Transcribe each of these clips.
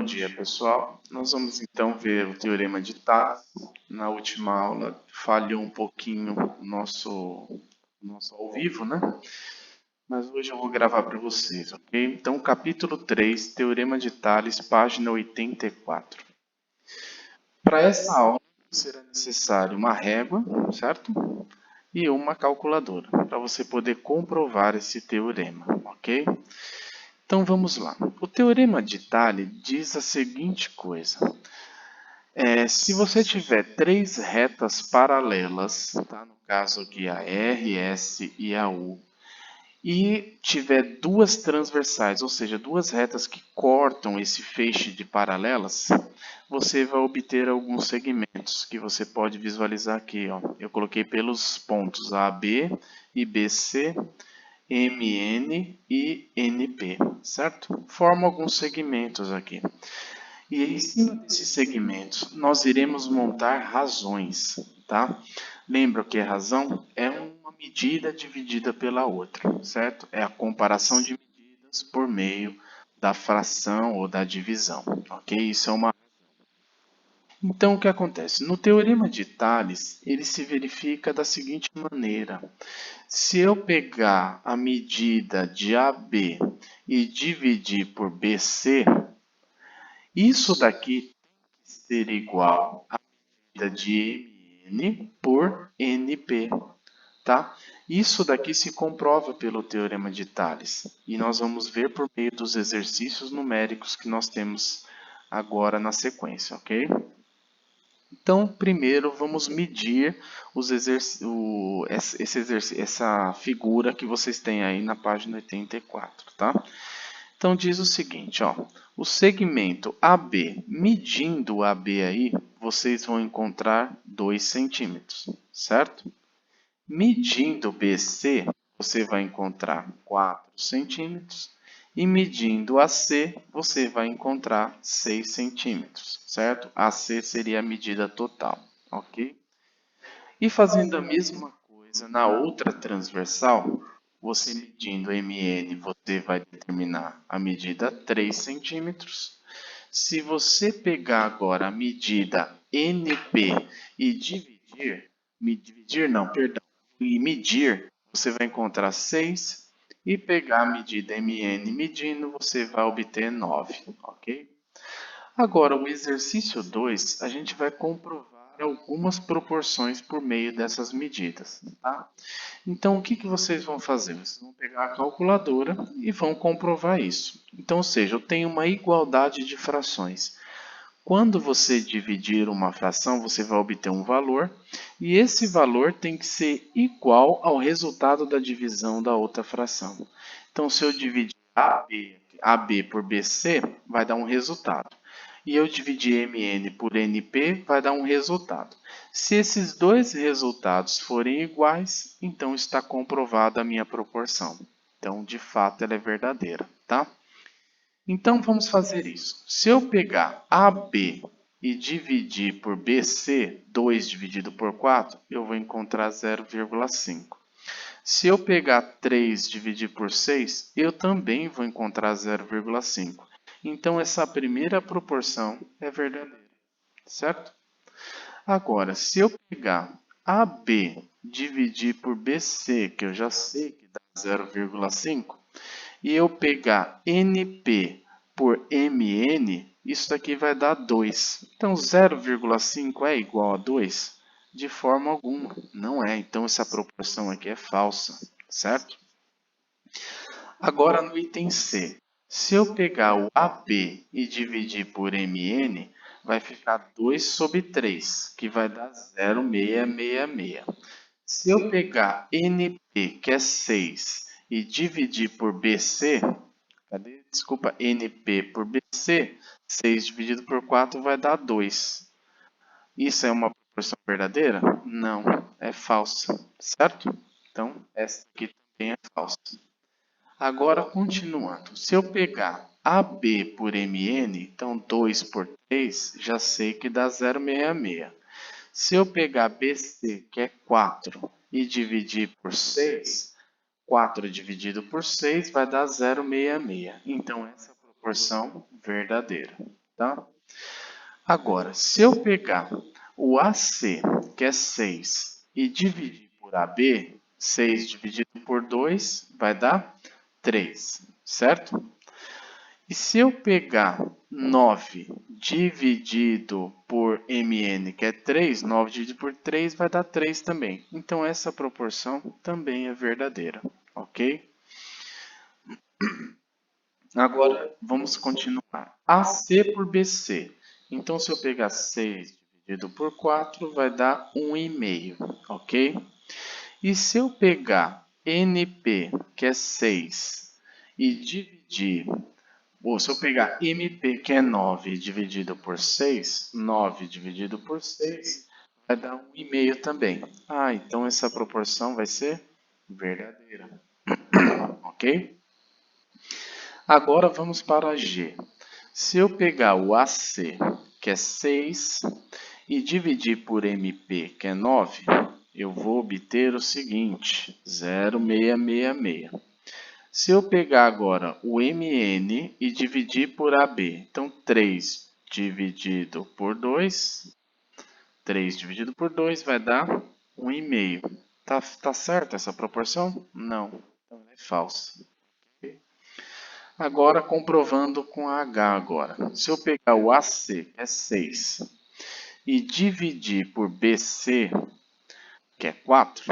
Bom dia, pessoal. Nós vamos então ver o Teorema de Tales. Na última aula falhou um pouquinho o nosso ao vivo, né? Mas hoje eu vou gravar para vocês, ok? Então, capítulo 3, Teorema de Tales, página 84. Para essa aula, será necessário uma régua, certo? E uma calculadora, para você poder comprovar esse teorema, ok? Então vamos lá. O Teorema de Tales diz a seguinte coisa. Se você tiver três retas paralelas, tá? No caso aqui a R, S e a U, e tiver duas transversais, ou seja, duas retas que cortam esse feixe de paralelas, você vai obter alguns segmentos que você pode visualizar aqui. Ó. Eu coloquei pelos pontos AB e BC, MN e NP, certo? Forma alguns segmentos aqui. E em cima desses segmentos, nós iremos montar razões, tá? Lembra que a razão é uma medida dividida pela outra, certo? É a comparação de medidas por meio da fração ou da divisão, ok? Isso é uma... Então, o que acontece? No Teorema de Tales, ele se verifica da seguinte maneira. Se eu pegar a medida de AB e dividir por BC, isso daqui ser igual à medida de Mn por Np, tá? Isso daqui se comprova pelo Teorema de Tales e nós vamos ver por meio dos exercícios numéricos que nós temos agora na sequência, ok? Então, primeiro vamos medir essa figura que vocês têm aí na página 84, tá? Então, diz o seguinte, ó, o segmento AB, medindo o AB aí, vocês vão encontrar 2 centímetros, certo? Medindo BC, você vai encontrar 4 centímetros. E medindo AC, você vai encontrar 6 centímetros, certo? AC seria a medida total, ok? E fazendo a mesma coisa na outra transversal, você medindo MN, você vai determinar a medida 3 centímetros. Se você pegar agora a medida NP e medir, você vai encontrar 6. E pegar a medida MN medindo, você vai obter 9, ok? Agora, o exercício 2, a gente vai comprovar algumas proporções por meio dessas medidas, tá? Então, o que vocês vão fazer? Vocês vão pegar a calculadora e vão comprovar isso. Então, ou seja, eu tenho uma igualdade de frações. Quando você dividir uma fração, você vai obter um valor, e esse valor tem que ser igual ao resultado da divisão da outra fração. Então, se eu dividir AB por BC, vai dar um resultado. E eu dividir MN por NP, vai dar um resultado. Se esses dois resultados forem iguais, então está comprovada a minha proporção. Então, de fato, ela é verdadeira, tá? Então, vamos fazer isso. Se eu pegar AB e dividir por BC, 2 dividido por 4, eu vou encontrar 0,5. Se eu pegar 3 dividir por 6, eu também vou encontrar 0,5. Então, essa primeira proporção é verdadeira, certo? Agora, se eu pegar AB dividir por BC, que eu já sei que dá 0,5, e eu pegar NP por MN, isso daqui vai dar 2. Então, 0,5 é igual a 2? De forma alguma, não é. Então, essa proporção aqui é falsa, certo? Agora, no item C, se eu pegar o AB e dividir por MN, vai ficar 2 sobre 3, que vai dar 0,666. Se eu pegar NP, que é 6, e dividir por BC, Desculpa, NP por BC, 6 dividido por 4 vai dar 2. Isso é uma proporção verdadeira? Não, é falsa, certo? Então, essa aqui também é falsa. Agora, continuando. Se eu pegar AB por MN, então 2 por 3, já sei que dá 0,66. Se eu pegar BC, que é 4, e dividir por 6, 4 dividido por 6 vai dar 0,66. Então, essa é a proporção verdadeira. tá? Agora, se eu pegar o AC, que é 6, e dividir por AB, 6 dividido por 2 vai dar 3, certo? E se eu pegar 9 dividido por MN, que é 3, 9 dividido por 3 vai dar 3 também. Então, essa proporção também é verdadeira, ok? Agora, vamos continuar. AC por BC. Então, se eu pegar 6 dividido por 4, vai dar 1,5, ok? E se eu pegar NP, que é 6, e dividir, ou se eu pegar MP, que é 9, dividido por 6, 9 dividido por 6, vai dar 1,5 também. Ah, então essa proporção vai ser verdadeira, ok? Agora vamos para G. Se eu pegar o AC, que é 6, e dividir por MP, que é 9, eu vou obter o seguinte, 0,666. Se eu pegar agora o MN e dividir por AB, então 3 dividido por 2, 3 dividido por 2 vai dar 1,5. Tá certa essa proporção? Não, então ela é falsa. Agora, comprovando com H agora. Se eu pegar o AC, que é 6, e dividir por BC, que é 4,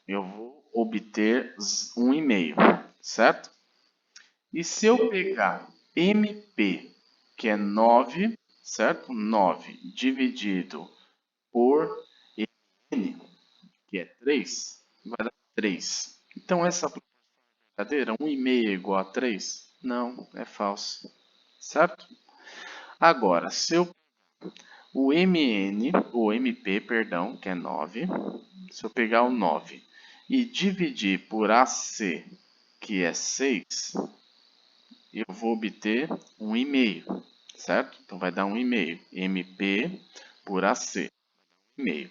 eu vou obter 1,5, certo? E se eu pegar MP, que é 9, certo? 9 dividido por N, que é 3, vai dar 3. Então, essa brincadeira, 1,5 é igual a 3? Não, é falso, certo? Agora, se eu o MN, o MP, perdão, que é 9, se eu pegar o 9 e dividir por AC, que é 6, eu vou obter 1,5, certo? Então vai dar 1,5. MP por AC, 1,5.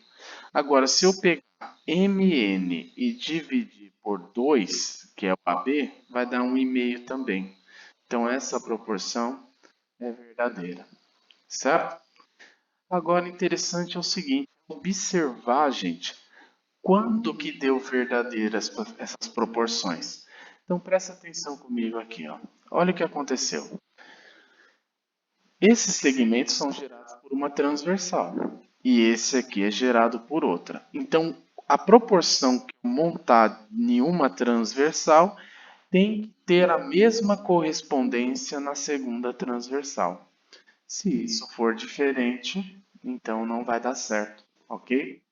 Agora, se eu pegar MN e dividir por 2, que é o AB, vai dar 1,5 também. Então, essa proporção é verdadeira, certo? Agora, interessante é o seguinte, observar, gente, quando que deu verdadeiras essas proporções. Então, presta atenção comigo aqui, ó. Olha o que aconteceu. Esses segmentos são gerados por uma transversal e esse aqui é gerado por outra. Então, a proporção que eu montar em uma transversal tem que ter a mesma correspondência na segunda transversal. Se isso for diferente, então não vai dar certo, ok?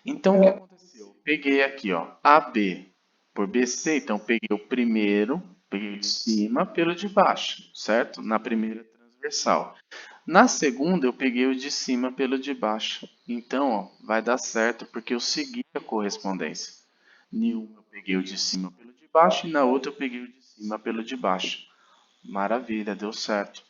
Então, o que aconteceu? Peguei aqui, ó, AB por BC, então peguei o primeiro, peguei de cima pelo de baixo, certo? Na primeira transversal. Na segunda, eu peguei o de cima pelo de baixo. Então, ó, vai dar certo porque eu segui a correspondência. Em uma eu peguei o de cima pelo de baixo e na outra eu peguei o de cima pelo de baixo. Maravilha, deu certo.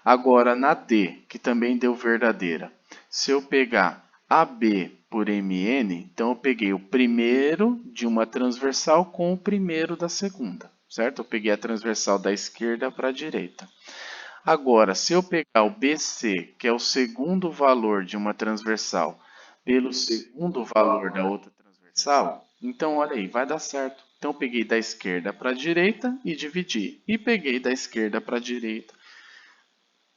Agora, na D, que também deu verdadeira, se eu pegar AB por MN, então eu peguei o primeiro de uma transversal com o primeiro da segunda, certo? Eu peguei a transversal da esquerda para a direita. Agora, se eu pegar o BC, que é o segundo valor de uma transversal, pelo segundo valor da outra transversal, então olha aí, vai dar certo. Então eu peguei da esquerda para a direita e dividi. E peguei da esquerda para a direita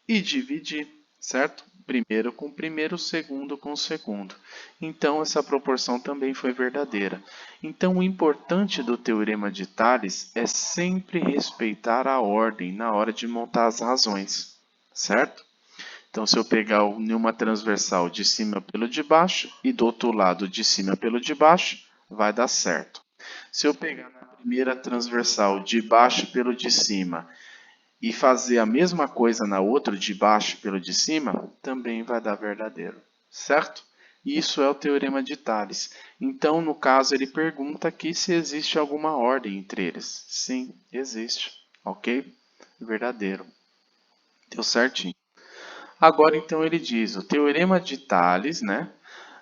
e dividir, certo? Primeiro com o primeiro, segundo com o segundo. Então, essa proporção também foi verdadeira. Então, o importante do teorema de Tales é sempre respeitar a ordem na hora de montar as razões, certo? Então, se eu pegar uma transversal de cima pelo de baixo e do outro lado de cima pelo de baixo, vai dar certo. Se eu pegar na primeira transversal de baixo pelo de cima e fazer a mesma coisa na outra, de baixo pelo de cima, também vai dar verdadeiro, certo? Isso é o teorema de Tales. Então, no caso, ele pergunta aqui se existe alguma ordem entre eles. Sim, existe, ok? Verdadeiro. Deu certinho. Agora, então, ele diz, o teorema de Tales, né?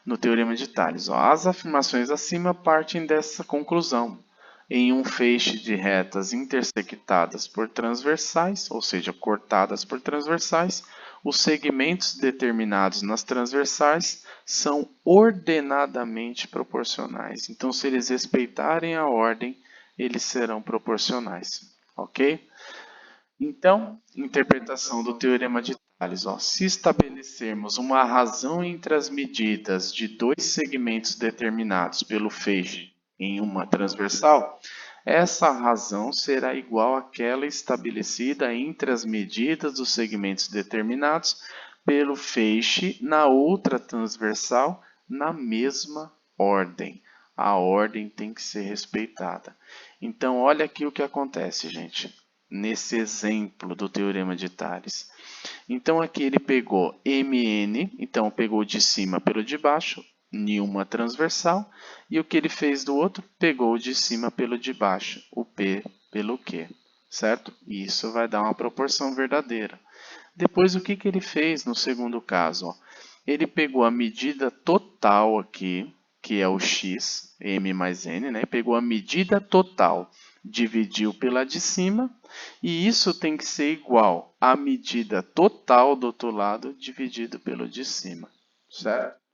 No teorema de Tales, ó, as afirmações acima partem dessa conclusão. em um feixe de retas intersectadas por transversais, ou seja, cortadas por transversais, os segmentos determinados nas transversais são ordenadamente proporcionais. Então, se eles respeitarem a ordem, eles serão proporcionais. Ok? Então, interpretação do teorema de Tales. Ó, se estabelecermos uma razão entre as medidas de dois segmentos determinados pelo feixe em uma transversal, essa razão será igual àquela estabelecida entre as medidas dos segmentos determinados pelo feixe na outra transversal na mesma ordem. A ordem tem que ser respeitada. Então, olha aqui o que acontece, gente, nesse exemplo do teorema de Tales. Então, aqui ele pegou MN, então pegou de cima pelo de baixo, em uma transversal, e o que ele fez do outro? Pegou o de cima pelo de baixo, o P pelo Q, certo? E isso vai dar uma proporção verdadeira. Depois, o que ele fez no segundo caso? Ó? Ele pegou a medida total aqui, que é o x, m mais n, né? Pegou a medida total, dividiu pela de cima, e isso tem que ser igual à medida total do outro lado, dividido pelo de cima, certo?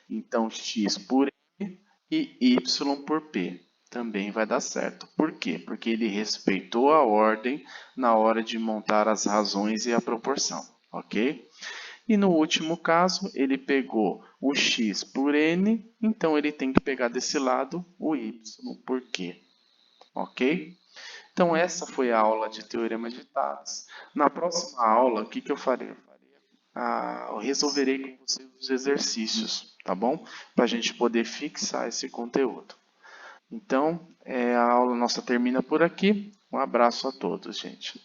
Então, x por m e y por p também vai dar certo. Por quê? Porque ele respeitou a ordem na hora de montar as razões e a proporção, ok? E no último caso, ele pegou o x por n, então ele tem que pegar desse lado o y por q, ok? Então, essa foi a aula de Teorema de Tales. Na próxima aula, o que eu farei? Eu resolverei com vocês os exercícios, tá bom? Para a gente poder fixar esse conteúdo. Então, a aula nossa termina por aqui. Um abraço a todos, gente.